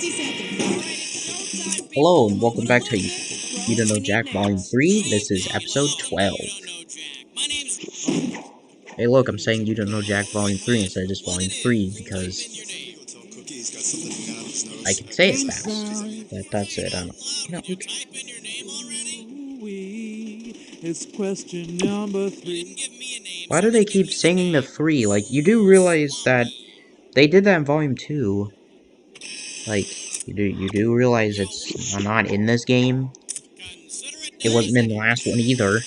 60 seconds. Hello and welcome back to You Don't Know Jack Volume 3. This is episode 12. Hey look, I'm saying You Don't Know Jack Volume 3 instead of just Volume 3 because I can say it fast. That's it, I don't know. It's question number 3. Why do they keep singing the 3? Like, you do realize that they did that in Volume 2. Like, you do realize it's not in this game. It wasn't in the last one either.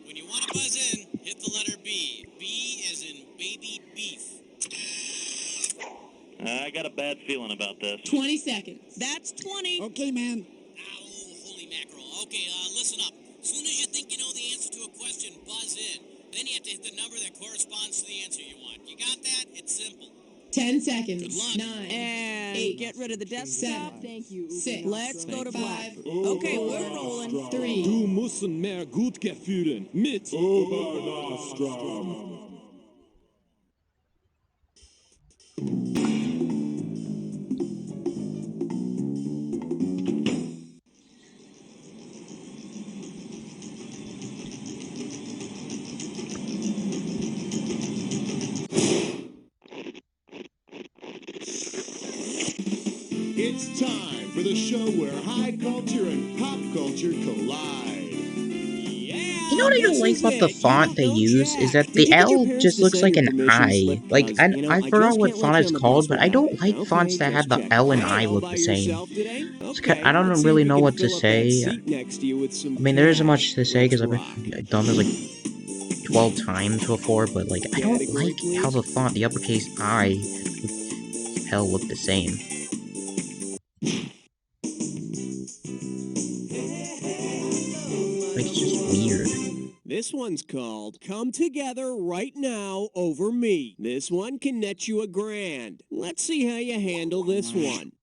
When you want to buzz in, hit the letter B. B as in baby beef. I got a bad feeling about this. 20 seconds. That's 20. Okay, man. Ow, holy mackerel. Okay, listen up. As soon as you think you know the answer to a question, buzz in. Then you have to hit the number that corresponds to the answer you want. You got that? It's simple. 10 seconds. Good luck. 9. And 8. get rid of the desktop. 7. Thank you. 6. Let's go to black. 5. Okay, we're rolling. 3. Du musst mehr Gutgefühlen mit Obernastrom. It's time for the show where high culture and pop culture collide. You know what I don't like about the font they use is that the L just looks like an I. Like, I forgot what font it's called, but I don't like fonts that have the L and I look the same. I don't really know what to say. I mean, there isn't much to say because I've done this like 12 times before, but like, I don't like how the font, the uppercase I, L look the same. Like, it's just weird. This one's called Come Together Right Now Over Me. This one can net you $1,000. Let's see how you handle this one.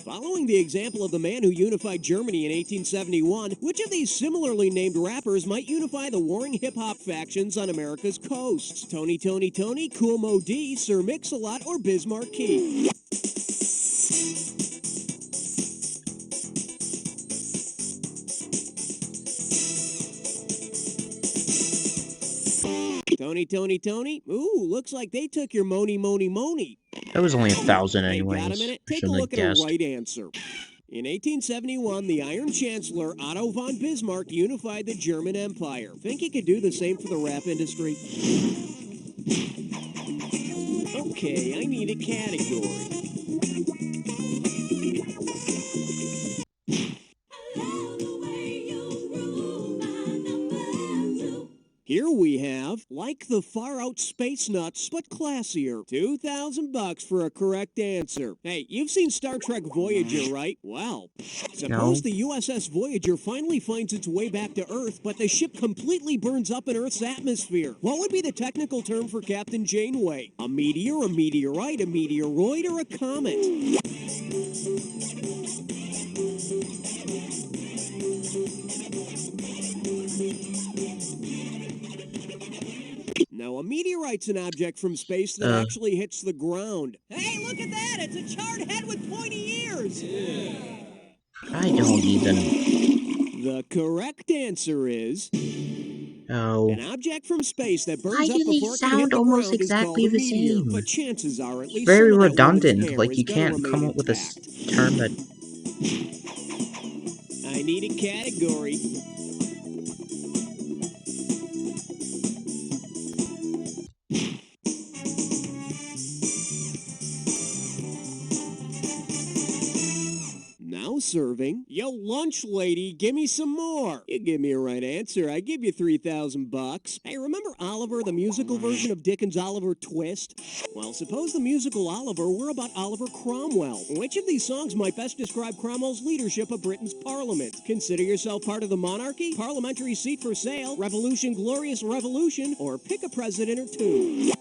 Following the example of the man who unified Germany in 1871, which of these similarly named rappers might unify the warring hip-hop factions on America's coasts? Tony, Cool Mo D, Sir Mix-a-Lot, or Biz Markie? Tony? Ooh, looks like they took your money. That was only 1,000 anyways. Got a minute? Take a look at a right answer. In 1871, the Iron Chancellor Otto von Bismarck unified the German Empire. Think he could do the same for the rap industry? Okay, I need a category. Here we have, like the far-out space nuts, but classier. $2,000 for a correct answer. Hey, you've seen Star Trek Voyager, right? Well, suppose the USS Voyager finally finds its way back to Earth, but the ship completely burns up in Earth's atmosphere. What would be the technical term for Captain Janeway? A meteor, a meteorite, a meteoroid, or a comet? Now, a meteorite's an object from space that actually hits the ground. Hey, look at that! It's a charred head with pointy ears! I don't even... The correct answer is... Oh. An object from space that burns Why up do they before it can hit sound the almost ground is called exactly a the meteor, same? but chances are at least Very some of that woman's redundant, hair like is you gonna can't remain come up with a intact. term that... I need a category. Now serving. Yo, lunch lady, give me some more. You give me a right answer, I give you $3,000. Hey, remember Oliver, the musical version of Dickens' Oliver Twist? Well, suppose the musical Oliver were about Oliver Cromwell. Which of these songs might best describe Cromwell's leadership of Britain's parliament? Consider yourself part of the monarchy, parliamentary seat for sale, revolution, glorious revolution, or pick a president or two.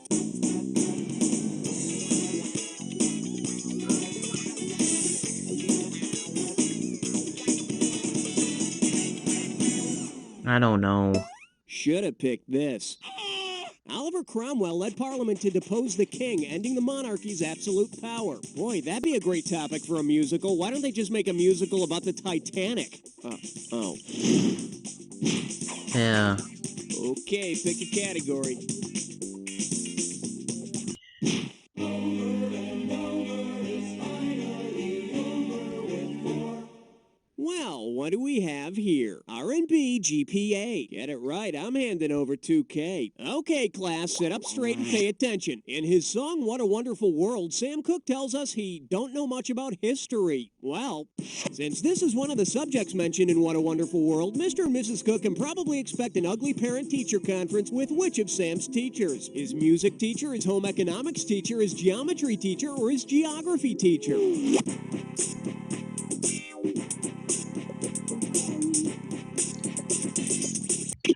I don't know. Should have picked this. Oliver Cromwell led Parliament to depose the king, ending the monarchy's absolute power. Boy, that'd be a great topic for a musical. Why don't they just make a musical about the Titanic? Oh. Yeah. Okay, pick a category. Well, what do we have here? R&B GPA. Get it right, I'm handing over 2K. Okay, class, sit up straight and pay attention. In his song, What a Wonderful World, Sam Cooke tells us he don't know much about history. Well, since this is one of the subjects mentioned in What a Wonderful World, Mr. and Mrs. Cooke can probably expect an ugly parent-teacher conference with which of Sam's teachers? His music teacher, his home economics teacher, his geometry teacher, or his geography teacher?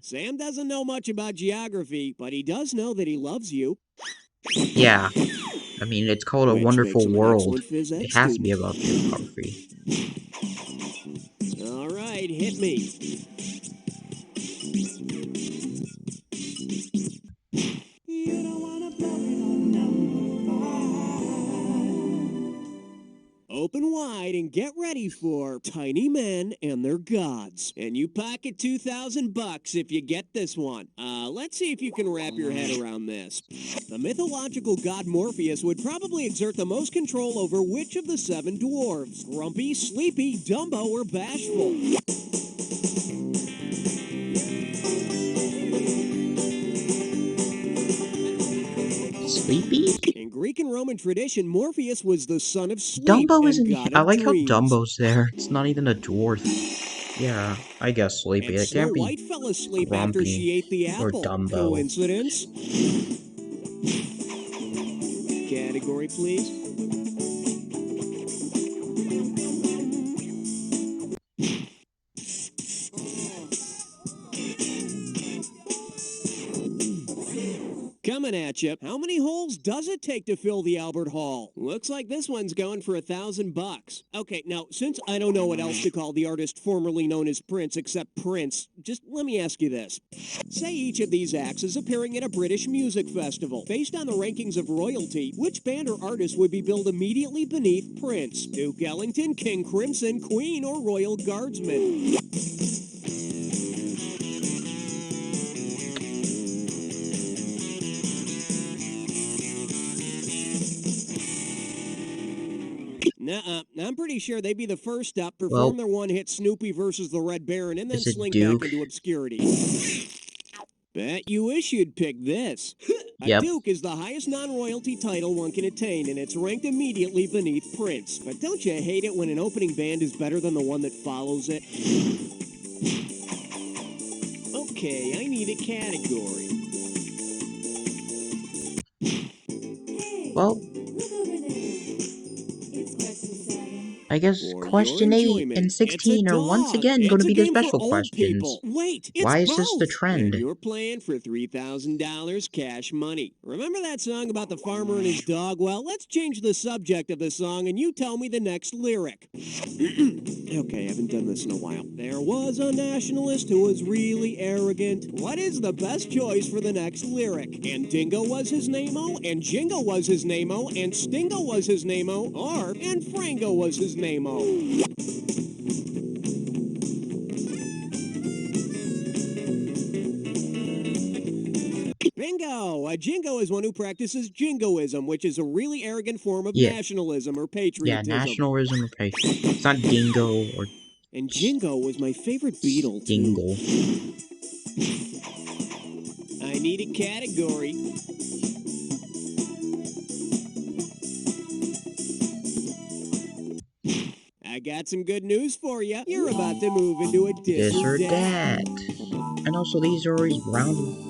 Sam doesn't know much about geography, but he does know that he loves you. Yeah. I mean, it's called A Which Wonderful makes him an World. excellent phys ed It has to be student. about geography. All right, hit me. You don't wanna blow it on number 5. Open wide and get ready for Tiny Men and Their Gods. And you pocket $2,000 if you get this one. Let's see if you can wrap your head around this. The mythological god Morpheus would probably exert the most control over which of the 7 dwarves? Grumpy, Sleepy, Dumbo, or Bashful? Sleepy? In Greek and Roman tradition, Morpheus was the son of sleep Dumbo and isn't. god I of like how dreams. Dumbo's there. It's not even a dwarf. Yeah, I guess Sleepy. And It Snow can't be White fell asleep after Grumpy she ate the or apple. Dumbo. Coincidence? Category, please. Coming at you. How many holes does it take to fill the Albert Hall? Looks like this one's going for $1,000. Okay, now, since I don't know what else to call the artist formerly known as Prince except Prince, just let me ask you this. Say each of these acts is appearing at a British music festival. Based on the rankings of royalty, which band or artist would be billed immediately beneath Prince? Duke Ellington, King Crimson, Queen, or Royal Guardsmen? Nuh-uh. I'm pretty sure they'd be the first up, perform Well, their one-hit Snoopy versus the Red Baron, and then is it slink Duke? back into obscurity. Bet you wish you'd pick this. A Yep. Duke is the highest non-royalty title one can attain, and it's ranked immediately beneath Prince. But don't you hate it when an opening band is better than the one that follows it? Okay, I need a category. Well, I guess For question your 8 enjoyment, and 16 it's a are once dog. again going It's to a be the game for special old questions. people. Wait, it's Why is this the both. trend? And you're playing for $3,000 cash money. Remember that song about the farmer and his dog? Well, let's change the subject of the song and you tell me the next lyric. Okay, I haven't done this in a while. There was a nationalist who was really arrogant. What is the best choice for the next lyric? And Dingo was his name-o, and Jingo was his name-o, and Stingo was his name-o, or and Frango was his name-o. Bingo! A jingo is one who practices jingoism, which is a really arrogant form of Yeah. nationalism or Yeah, patriotism. nationalism or patriotism. It's not dingo or And Jingo was my favorite Beatle, too. dingle. I need a category. I got some good news for you. You're about to move into a This or that. that. And also, these are always round.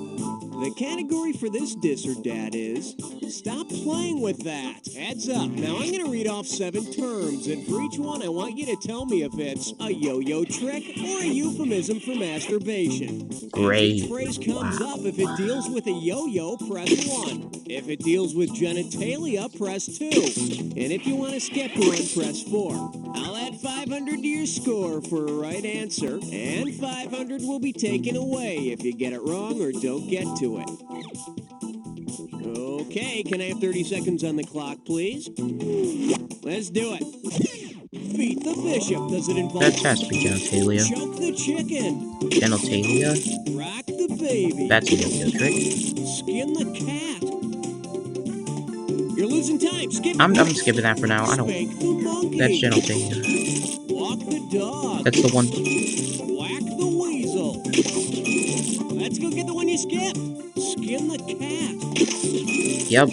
The category for this diss or dat is stop playing with that. Heads up. Now I'm going to read off 7 terms, and for each one, I want you to tell me if it's a yo-yo trick or a euphemism for masturbation. Great. And each phrase comes up. If it deals with a yo-yo, press 1. If it deals with genitalia, press 2. And if you want to skip one, press 4. I'll add 500 to your score for a right answer, and 500 will be taken away if you get it wrong or don't get to it. Okay, can I have 30 seconds on the clock, please? Let's do it. Beat the bishop. Does it involve... That has to be genitalia. Choke the chicken. Genitalia? Rock the baby. That's a yo-yo trick. Skin the cat. You're losing time. Skip. I'm skipping that for now. I don't... Spank the monkey. That's genitalia. Walk the dog. That's the one... Whack the weasel. Let's go get the one you skipped. Skin the cat. Yep.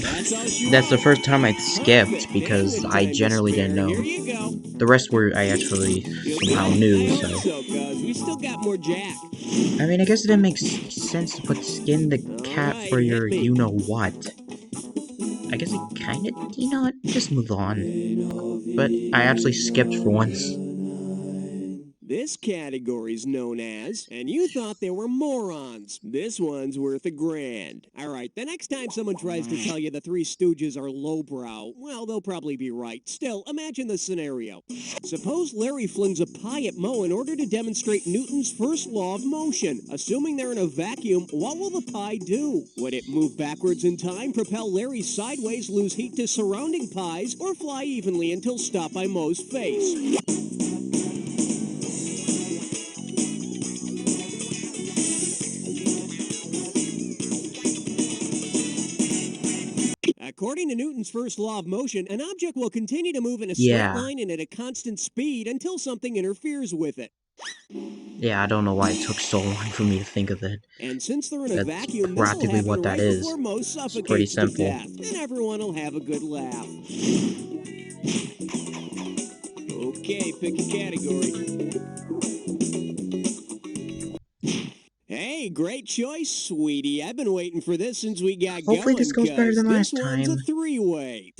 That's the first time I skipped, Perfect. because And I time to generally spare. didn't know. Here you go. The rest were I actually somehow knew, so... Cuz we still got more Jack. I mean, I guess it didn't make sense to put skin the cat for your you-know-what. I guess it kinda... You know what? Just move on. But I actually skipped for once. This category's known as, and you thought they were morons. This one's worth $1,000. All right, the next time someone tries to tell you the Three Stooges are lowbrow, well, they'll probably be right. Still, imagine the scenario. Suppose Larry flings a pie at Moe in order to demonstrate Newton's first law of motion. Assuming they're in a vacuum, what will the pie do? Would it move backwards in time, propel Larry sideways, lose heat to surrounding pies, or fly evenly until stopped by Moe's face? According to Newton's first law of motion, an object will continue to move in a straight line and at a constant speed until something interferes with it. Yeah, I don't know why it took so long for me to think of it. And since they're in a That's vacuum, practically this'll what happen that right is. before Moe It's suffocates pretty to simple. death, and everyone will have a good laugh. Okay, pick a category. Hey, great choice, sweetie. I've been waiting for this since we got going. Hopefully this goes better 'cause than last this one's time. a three-way.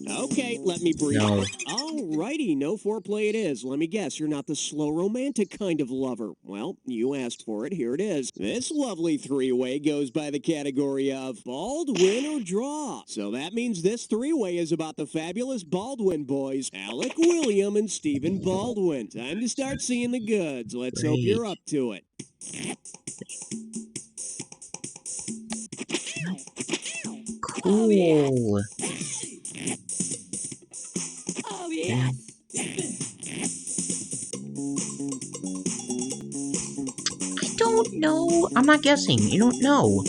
Okay, let me breathe. No. Alrighty, no foreplay it is. Let me guess, you're not the slow romantic kind of lover. Well, you asked for it, here it is. This lovely three-way goes by the category of bald, win, or draw. So that means this three-way is about the fabulous Baldwin boys, Alec William and Stephen Baldwin. Time to start seeing the goods. Let's hope Great. you're up to it. Cool. Oh, yeah. I don't know. I'm not guessing. You don't know.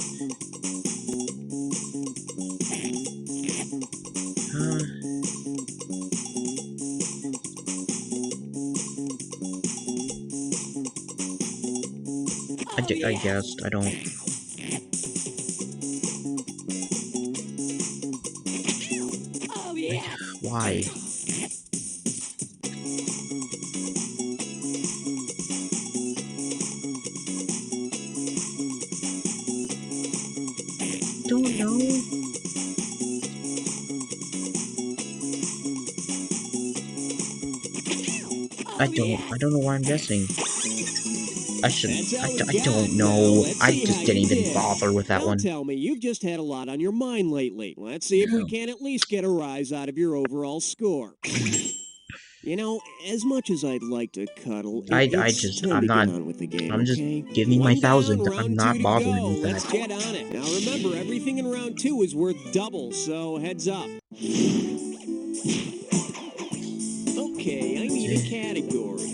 I guessed. I don't. Oh, yeah. Why? Don't know. I don't know why I'm guessing. I should. I don't know. I just didn't even bother with that one. Don't tell me, you've just had a lot on your mind lately. Let's see if we can at least get a rise out of your overall score. You know, as much as I'd like to cuddle, I'm time not. to get on with the game, I'm just okay? giving my One down, 1,000. I'm round not two to bothering go. with that. Let's get on it. Now remember, everything in round 2 is worth double, so heads up. Okay, I need a category.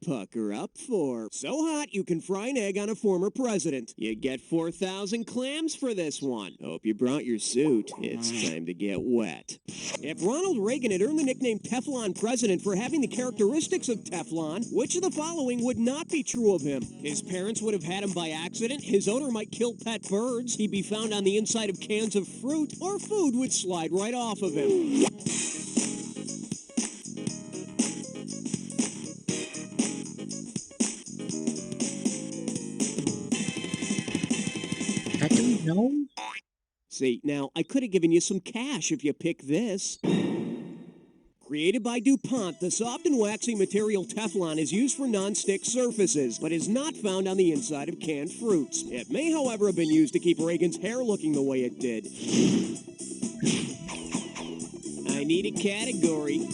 Pucker up for so hot you can fry an egg on a former president. You get 4,000 clams for this one. Hope you brought your suit. It's time to get wet. If Ronald Reagan had earned the nickname Teflon President for having the characteristics of Teflon, which of the following would not be true of him? His parents would have had him by accident, his odor might kill pet birds, he'd be found on the inside of cans of fruit, or food would slide right off of him. I don't know. See, now, I could have given you some cash if you pick this. Created by DuPont, the soft and waxy material Teflon is used for non-stick surfaces, but is not found on the inside of canned fruits. It may, however, have been used to keep Reagan's hair looking the way it did. need a category.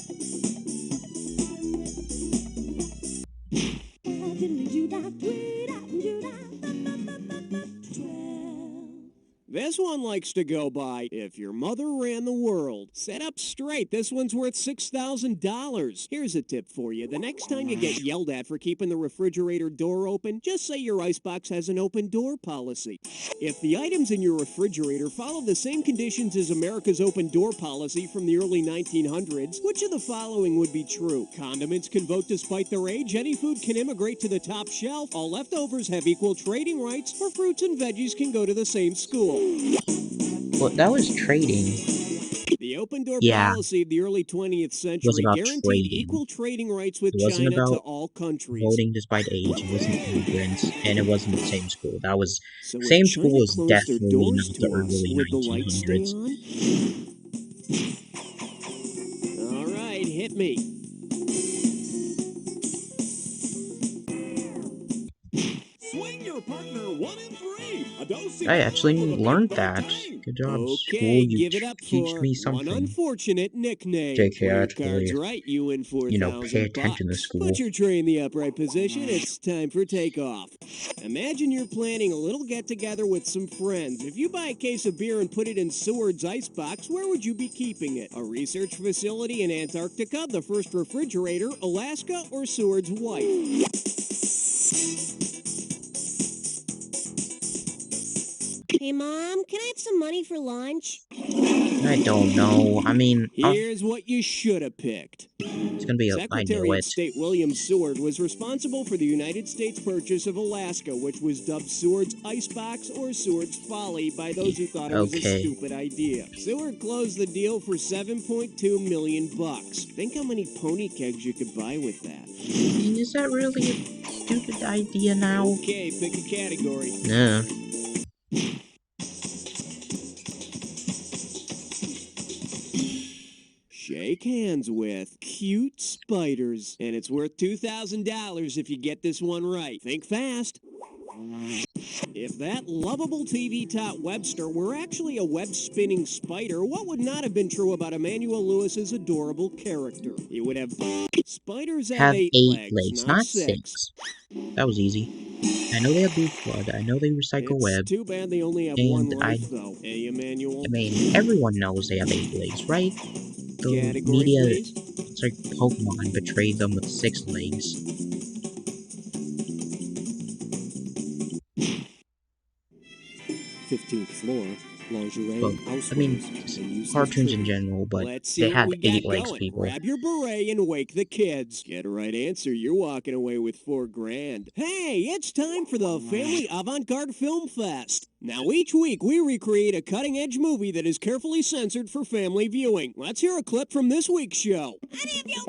This one likes to go by, if your mother ran the world. Set up straight. This one's worth $6,000. Here's a tip for you. The next time you get yelled at for keeping the refrigerator door open, just say your icebox has an open door policy. If the items in your refrigerator follow the same conditions as America's open door policy from the early 1900s, which of the following would be true? Condiments can vote despite their age, any food can immigrate to the top shelf, all leftovers have equal trading rights, or fruits and veggies can go to the same school. Well, that was trading. The open door Yeah. policy of the early 20th Was century about guaranteed trading. equal trading rights with It wasn't China to about all countries. voting despite age, it wasn't immigrants, and it wasn't the same school. That was So same if school China was closed their definitely doors not to the us, early would the lights stay 1900s. on? All right, hit me. Swing your partner 1 in 3. A dose I actually learned that. Good job, Okay, school. You give it up teach for me one something. unfortunate nickname. JK, Play your actually, cards right, you win 4,000 pay attention to bucks. school. Put your tray in the upright position. It's time for takeoff. Imagine you're planning a little get-together with some friends. If you buy a case of beer and put it in Seward's icebox, where would you be keeping it? A research facility in Antarctica, the first refrigerator, Alaska, or Seward's wife? Hey, Mom, can I have some money for lunch? I don't know. I mean, Here's what you should have picked. it's gonna be. I Secretary know of it. State William Seward was responsible for the United States purchase of Alaska, which was dubbed Seward's Icebox or Seward's Folly by those who thought it was a Okay. stupid idea. Seward closed the deal for $7.2 million. Think how many pony kegs you could buy with that. I mean, is that really a stupid idea now? Okay, pick a category. Yeah. Shake hands with cute spiders, and it's worth $2,000 if you get this one right. Think fast. If that lovable TV tot Webster were actually a web-spinning spider, what would not have been true about Emmanuel Lewis's adorable character? He would have spiders Have 8 legs, legs, not not 6. 6. That was easy. I know they have blue blood. I know they recycle It's web. too bad they only have And one life, though. Hey, Emmanuel. I mean, everyone knows they have 8 legs, right? The Category, media, please. it's like Pokemon betrayed them with 6 legs. 15th floor, lingerie, Well, I mean, housewares, and useless cartoons in trivia. general, but Let's see they what had we got 8 legs, going. people. Grab your beret and wake the kids. Get a right answer, you're walking away with $4,000. Hey, it's time for the Family Avantgarde Film Fest. Now, each week we recreate a cutting-edge movie that is carefully censored for family viewing. Let's hear a clip from this week's show. Any of you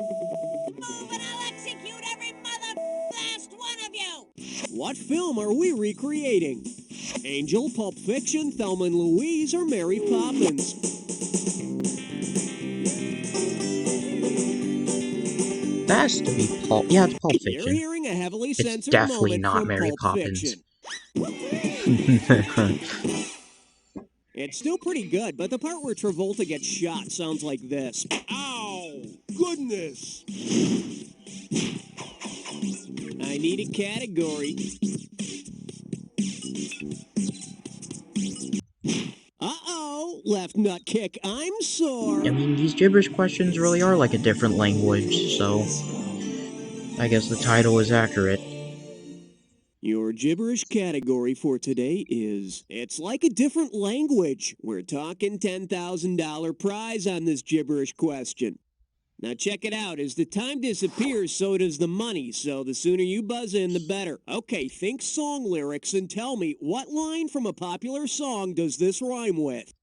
move and I'll execute every last one of you! What film are we recreating? Angel, Pulp Fiction, Thelma and Louise, or Mary Poppins? That has to be Pulp. Yeah, it's Pulp You're Fiction. hearing a heavily It's censored definitely moment not from Mary Pulp Poppins. Fiction. It's still pretty good, but the part where Travolta gets shot sounds like this. Ow! Goodness! I need a category. Uh-oh! Left nut kick, I'm sore! I mean, these gibberish questions really are like a different language, so I guess the title is accurate. Your gibberish category for today is, it's like a different language. We're talking $10,000 prize on this gibberish question. Now check it out. As the time disappears, so does the money. So the sooner you buzz in, the better. Okay, think song lyrics and tell me, what line from a popular song does this rhyme with?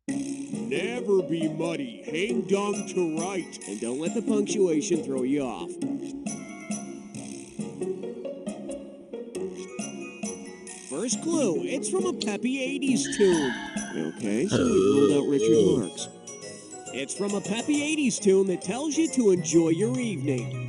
Never be muddy. Hang dung to right. And don't let the punctuation throw you off. First clue, it's from a peppy 80s tune. Okay, so we ruled out Richard Marx. It's from a peppy 80s tune that tells you to enjoy your evening.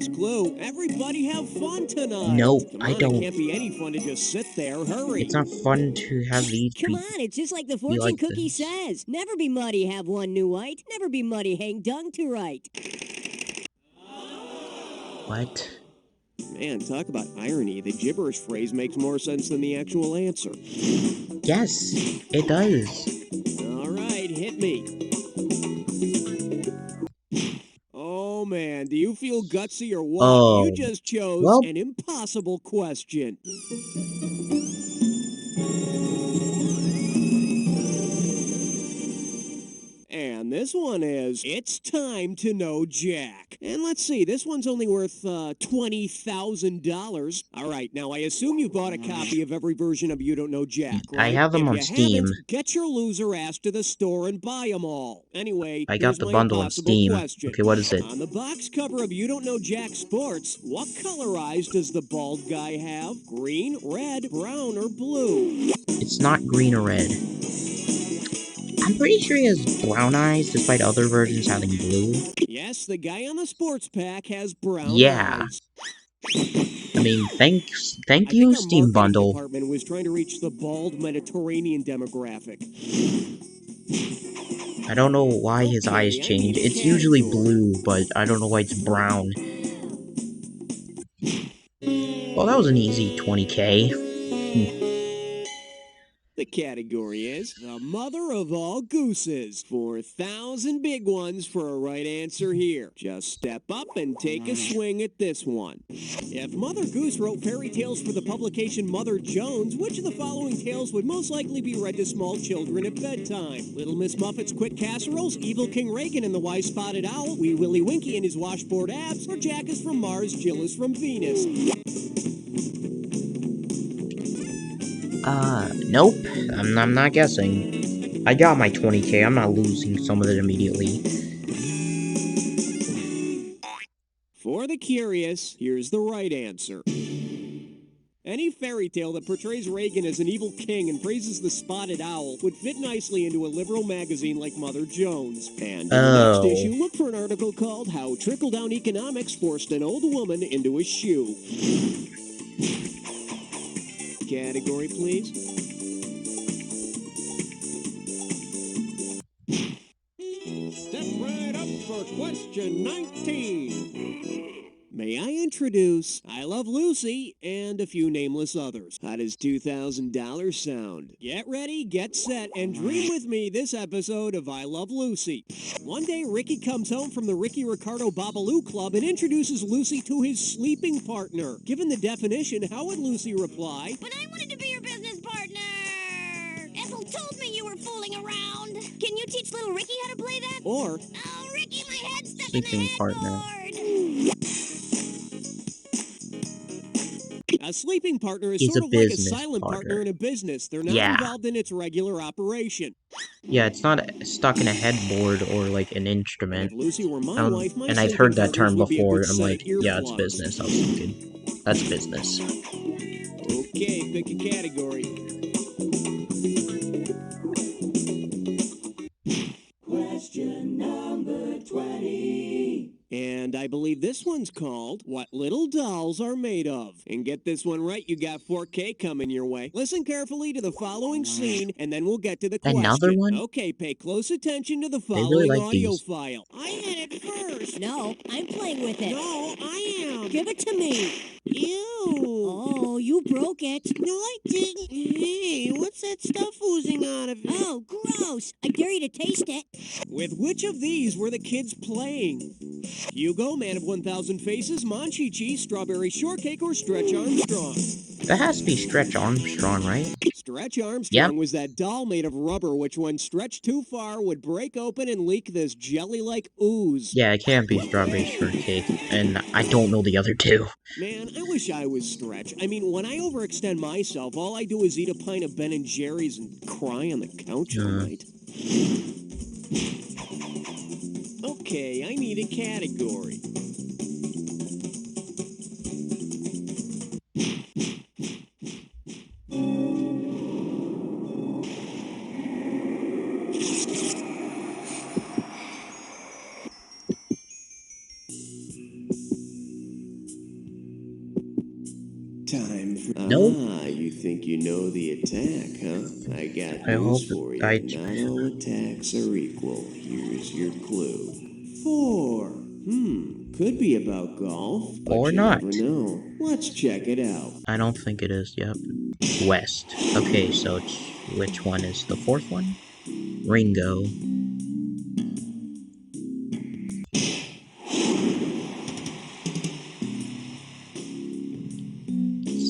Last clue. Everybody have fun tonight. No, Come I on, don't. It can't be any fun to just sit there. Hurry. It's not fun to have these Come be on, it's just like the fortune like cookie this. says. Never be muddy, have one new white. Never be muddy, hang dung to right. What? Man, talk about irony. The gibberish phrase makes more sense than the actual answer. Yes, it does. All right, hit me. Oh, man, do you feel gutsy or what? Oh, You just chose well. an impossible question. And this one is, it's time to know Jack. And let's see, this one's only worth $20,000. All right, now I assume you bought a copy of every version of You Don't Know Jack, right? I have them If on you Steam. haven't, get your loser ass to the store and buy them all. Anyway, I here's got the my bundle on impossible Steam. question. Okay, what is it? On the box cover of You Don't Know Jack Sports, what color eyes does the bald guy have? Green, red, brown, or blue? It's not green or red. I'm pretty sure he has brown eyes, despite other versions having blue. Yes, the guy on the sports pack has brown Yeah. eyes. I mean, thank I you, think our Steam marketing Bundle. department was trying to reach the bald Mediterranean demographic. I don't know why his Okay, eyes I change. need a It's usually category. blue, but I don't know why it's brown. Well, that was an easy 20K. The category is the mother of all gooses. 4,000 big ones for a right answer here. Just step up and take a swing at this one. If Mother Goose wrote fairy tales for the publication Mother Jones, which of the following tales would most likely be read to small children at bedtime? Little Miss Muffet's Quick Casseroles, Evil King Reagan and the Wise Spotted Owl, Wee Willie Winky and his washboard abs, or Jack is from Mars, Jill is from Venus? Nope. I'm not guessing. I got my 20K. I'm not losing some of it immediately. For the curious, here's the right answer. Any fairy tale that portrays Reagan as an evil king and praises the spotted owl would fit nicely into a liberal magazine like Mother Jones. And in the next issue, look for an article called How Trickle-Down Economics Forced an Old Woman into a Shoe. Category, please. Step right up for question 19. May I introduce I Love Lucy and a few nameless others. How does $2,000 sound? Get ready, get set, and dream with me this episode of I Love Lucy. One day, Ricky comes home from the Ricky Ricardo Babaloo Club and introduces Lucy to his sleeping partner. Given the definition, how would Lucy reply? But I wanted to be your business partner! Ethel told me you were fooling around. Can you teach little Ricky how to play that? Or, Oh, Ricky, my head's stuck in the Sleeping partner. headboard! a sleeping partner is He's sort a of like a business silent partner partner. in a business. They're not Yeah. involved in its regular operation. Yeah, it's not stuck in a headboard or like an And instrument. if Lucy were my wife, my And I'd sleeping heard that partners term would be a before. good I'm set like, of yeah, it's earplugs. business. I was thinking, that's business. Okay, pick a category. Question number 20. And I believe this one's called What Little Dolls Are Made Of. And get this one right, you got 4K coming your way. Listen carefully to the following scene, and then we'll get to the question. Another one? Okay, pay close attention to the really following like audio these. file. I had it first. No, I'm playing with it. No, I am. Give it to me. Ew. Oh, you broke it. No, I didn't. Hey, what's that stuff oozing out of it? Oh, gross. I dare you to taste it. With which of these were the kids playing? Hugo, Man of 1,000 Faces, Monchi-Chi, Strawberry Shortcake, or Stretch Armstrong? That has to be Stretch Armstrong, right? Stretch Armstrong Yep. was that doll made of rubber which when stretched too far would break open and leak this jelly-like ooze. Yeah, it can't be Strawberry Shortcake. And I don't know the other two. Man, I wish I was Stretch. I mean, when I overextend myself, all I do is eat a pint of Ben & Jerry's and cry on the couch all night. Okay, I need a category. Nope. Ah, you think you know the attack, huh? I got I news hope for you. I... Not all attacks are equal. Here's your clue. 4. Could be about golf, but Or you not. never know. Let's check it out. I don't think it is, yep. West. Okay, so which one is the fourth one? Ringo.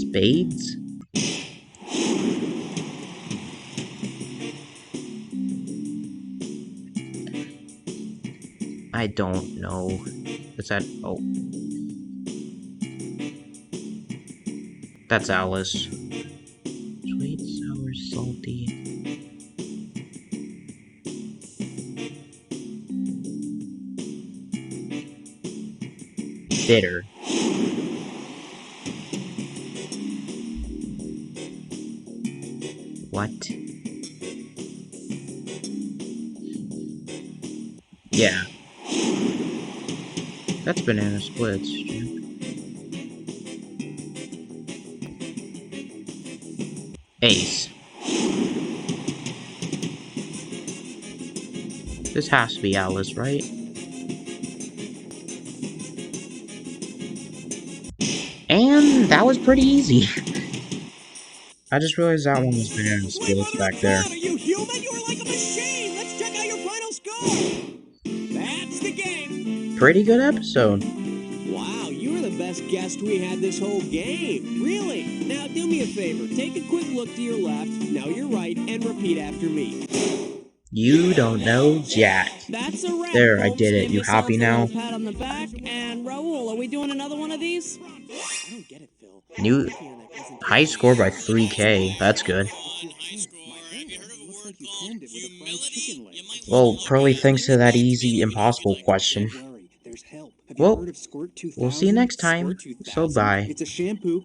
Spades? I don't know. Is that... oh. That's Alice. Sweet, sour, salty. Bitter. What? Yeah. That's banana splits. Ace. This has to be Alice, right? And that was pretty easy. I just realized that one was banana splits back there. Are you human? You're like a machine! Let's check out your final score! That's the game! Pretty good episode. Wow, you were the best guest we had this whole game. Really? Now do me a favor. Take a quick look to your left, now your right, and repeat after me. You don't know Jack. That's a wrap, There, I folks. did it. Give You yourselves happy a now? little pat on the back. And Raul, are we doing another one of these? I don't get it, Phil. New high score by 3K. That's good. High score. Have you heard of a word called humility? You might Well, want to probably look thanks to that easy, Speaking of impossible like question. Don't worry, there's help. Have you Well, heard of Squirt 2000? we'll see you next time. Squirt 2000? So bye. It's a shampoo